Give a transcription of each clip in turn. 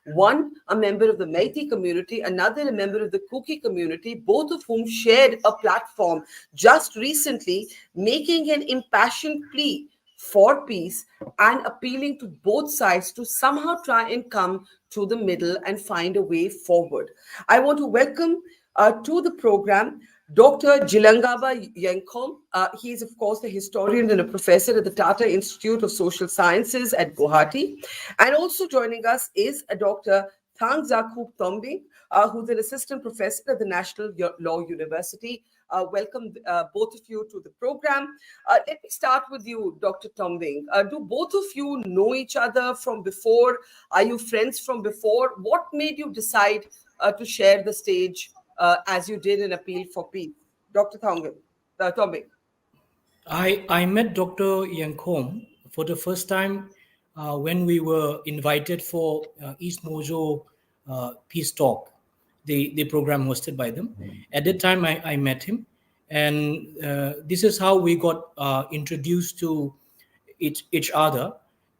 One, a member of the Meitei community, another a member of the Kuki community, both of whom shared a platform just recently, making an impassioned plea for peace and appealing to both sides to somehow try and come to the middle and find a way forward. I want to welcome to the program Dr. Jilangamba Yengkhom. He is, of course, a historian and a professor at the Tata Institute of Social Sciences at Guwahati. And also joining us is a Dr. Thangzakhup Tombing, who's an assistant professor at the National Law University. Welcome, both of you, to the program. Let me start with you, Dr. Tombing. Do both of you know each other from before? Are you friends from before? What made you decide to share the stage as you did an appeal for peace? Dr. Tombing. I met Dr. Yengkhom for the first time when we were invited for East Mojo Peace Talk, the program hosted by them. At that time, I met him, and this is how we got introduced to each other.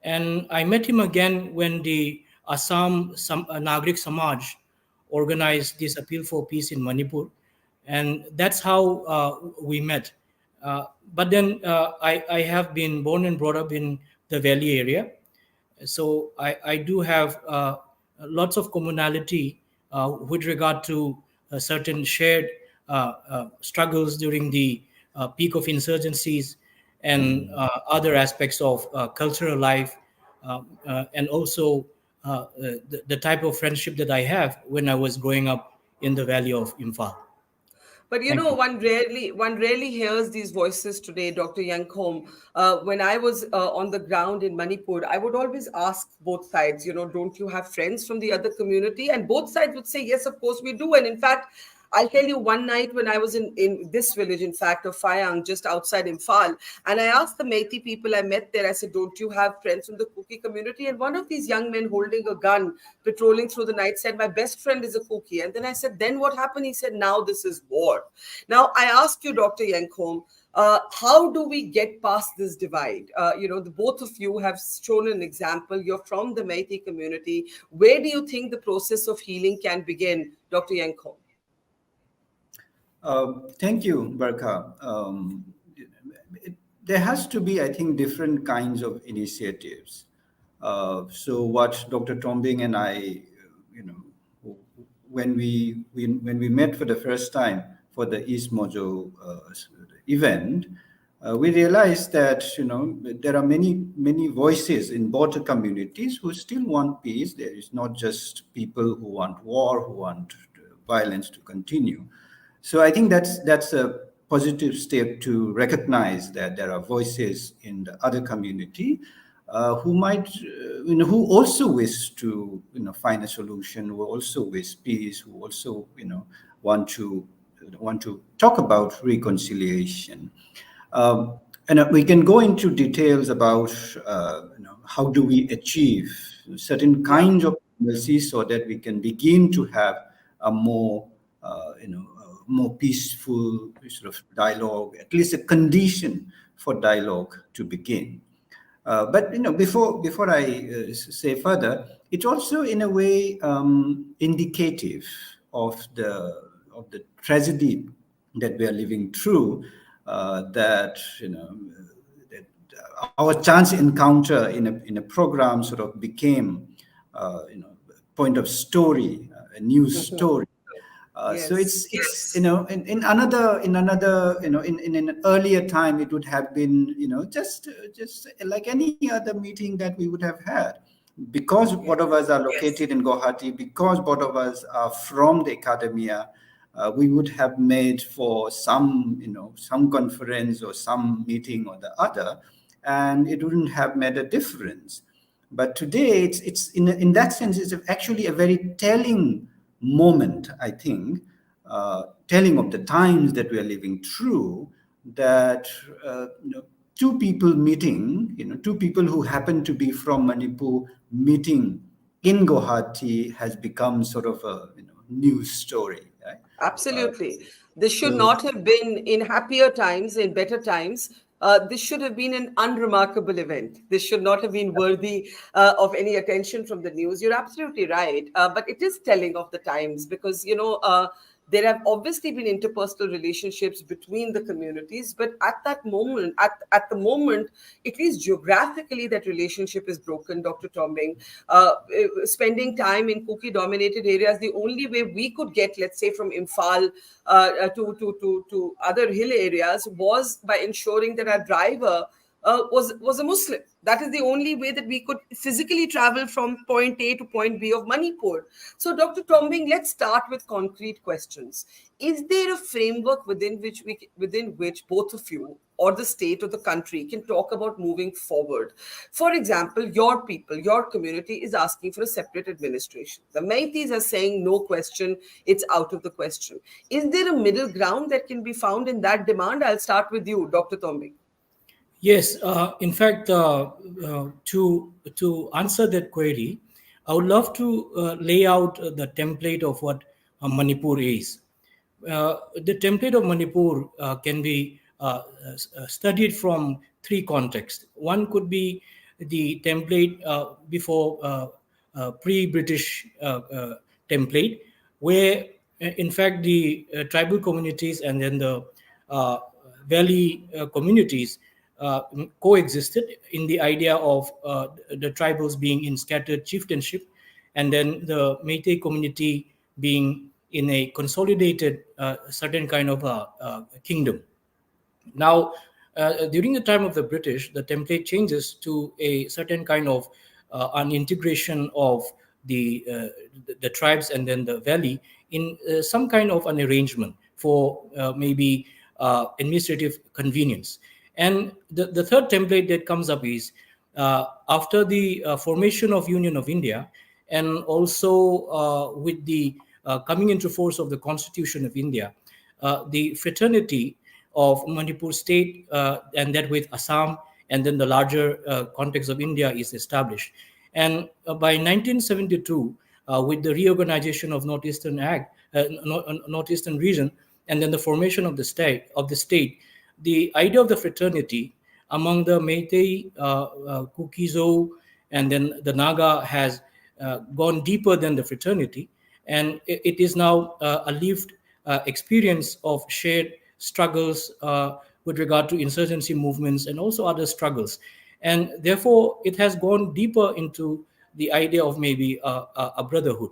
And I met him again when the Assam Nagrik Samaj organized this appeal for peace in Manipur, and that's how we met. But then I have been born and brought up in the Valley area, so I do have lots of commonality with regard to certain shared struggles during the peak of insurgencies and other aspects of cultural life, and also the type of friendship that I have when I was growing up in the Valley of Imphal. But you Thank know, you. one rarely hears these voices today, Dr. Yengkhom. When I was on the ground in Manipur, I would always ask both sides, don't you have friends from the other community? And both sides would say, yes, of course we do. And in fact, I'll tell you, one night when I was in this village, in fact, of Fayang, just outside Imphal, and I asked the Meitei people I met there, I said, don't you have friends from the Kuki community? And one of these young men holding a gun, patrolling through the night, said, my best friend is a Kuki. And then I said, then what happened? He said, now this is war. Now, I ask you, Dr. Yengkhom, how do we get past this divide? The both of you have shown an example. You're from the Meitei community. Where do you think the process of healing can begin, Dr. Yengkhom? Thank you, Barkha. There has to be, I think, different kinds of initiatives. So what Dr. Tombing and I, when we met for the first time for the East Mojo event, we realized that there are many voices in both communities who still want peace. There is not just people who want war, who want violence to continue. So I think that's a positive step to recognize that there are voices in the other community who might, who also wish to, find a solution, who also wish peace, who also, want to talk about reconciliation. And we can go into details about, how do we achieve certain kinds of policies so that we can begin to have a more, more peaceful sort of dialogue, at least a condition for dialogue to begin. But before I say further, it's also in a way indicative of the tragedy that we are living through. That that our chance encounter in a program sort of became point of story, a news story. Yes. So it's in another in an earlier time it would have been just like any other meeting that we would have had, because both of us are located in Guwahati, because both of us are from the academia. We would have made for some some conference or some meeting or the other, and it wouldn't have made a difference. But today it's in that sense it's actually a very telling moment, I think, telling of the times that we are living through, that two people meeting, two people who happen to be from Manipur meeting in Guwahati has become sort of a news story. Right? Absolutely. This should So not have been in happier times, in better times. this should have been an unremarkable event. This should not have been worthy of any attention from the news. You're absolutely right. But it is telling of the times because, there have obviously been interpersonal relationships between the communities, but at the moment, at least geographically, that relationship is broken. Dr. Tombing, spending time in Kuki dominated areas, the only way we could get, let's say, from Imphal to other hill areas was by ensuring that our driver was a Muslim. That is the only way that we could physically travel from point A to point B of Manipur. So, Dr. Tombing, let's start with concrete questions. Is there a framework within which both of you or the state or the country can talk about moving forward? For example, your people, your community is asking for a separate administration. The Meiteis are saying no question, it's out of the question. Is there a middle ground that can be found in that demand? I'll start with you, Dr. Tombing. Yes, in fact, to answer that query, I would love to lay out the template of what Manipur is. The template of Manipur can be studied from three contexts. One could be the template before pre-British template, where in fact the tribal communities and then the uh, valley communities coexisted in the idea of the tribals being in scattered chieftainship, and then the Meitei community being in a consolidated certain kind of kingdom. Now, during the time of the British, the template changes to a certain kind of an integration of the tribes and then the valley in some kind of an arrangement for maybe administrative convenience. And the third template that comes up is after the formation of Union of India, and also with the coming into force of the Constitution of India, the fraternity of Manipur state and that with Assam and then the larger context of India is established. And by 1972, with the reorganization of Northeastern region, and then the formation of the state, the idea of the fraternity among the Meitei, Kukizo, and then the Naga has gone deeper than the fraternity, and it is now a lived experience of shared struggles with regard to insurgency movements and also other struggles. And therefore, it has gone deeper into the idea of maybe a brotherhood.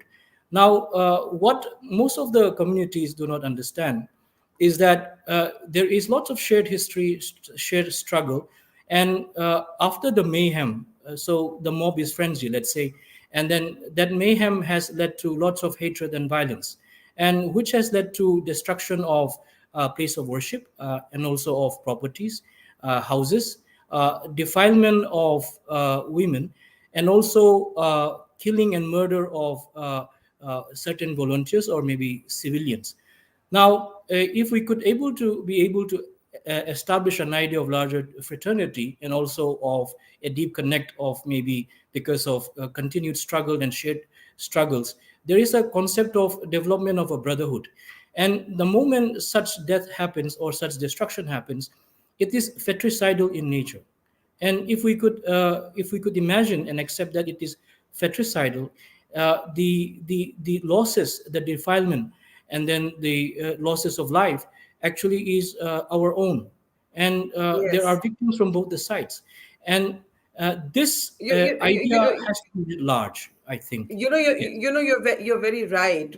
Now, what most of the communities do not understand is that there is lots of shared history, shared struggle, and after the mayhem, so the mob is frenzy, let's say, and then that mayhem has led to lots of hatred and violence, and which has led to destruction of place of worship and also of properties, houses, defilement of women, and also killing and murder of certain volunteers or maybe civilians. Now, if we could be able to establish an idea of larger fraternity and also of a deep connect of maybe because of continued struggle and shared struggles, there is a concept of development of a brotherhood. And the moment such death happens or such destruction happens, it is fratricidal in nature. And if we could imagine and accept that it is fratricidal, the losses, the defilement, and then the losses of life actually is our own, and there are Yes. victims from both the sides, and this You, you, you, you idea know, has to be large, I think. you're very right.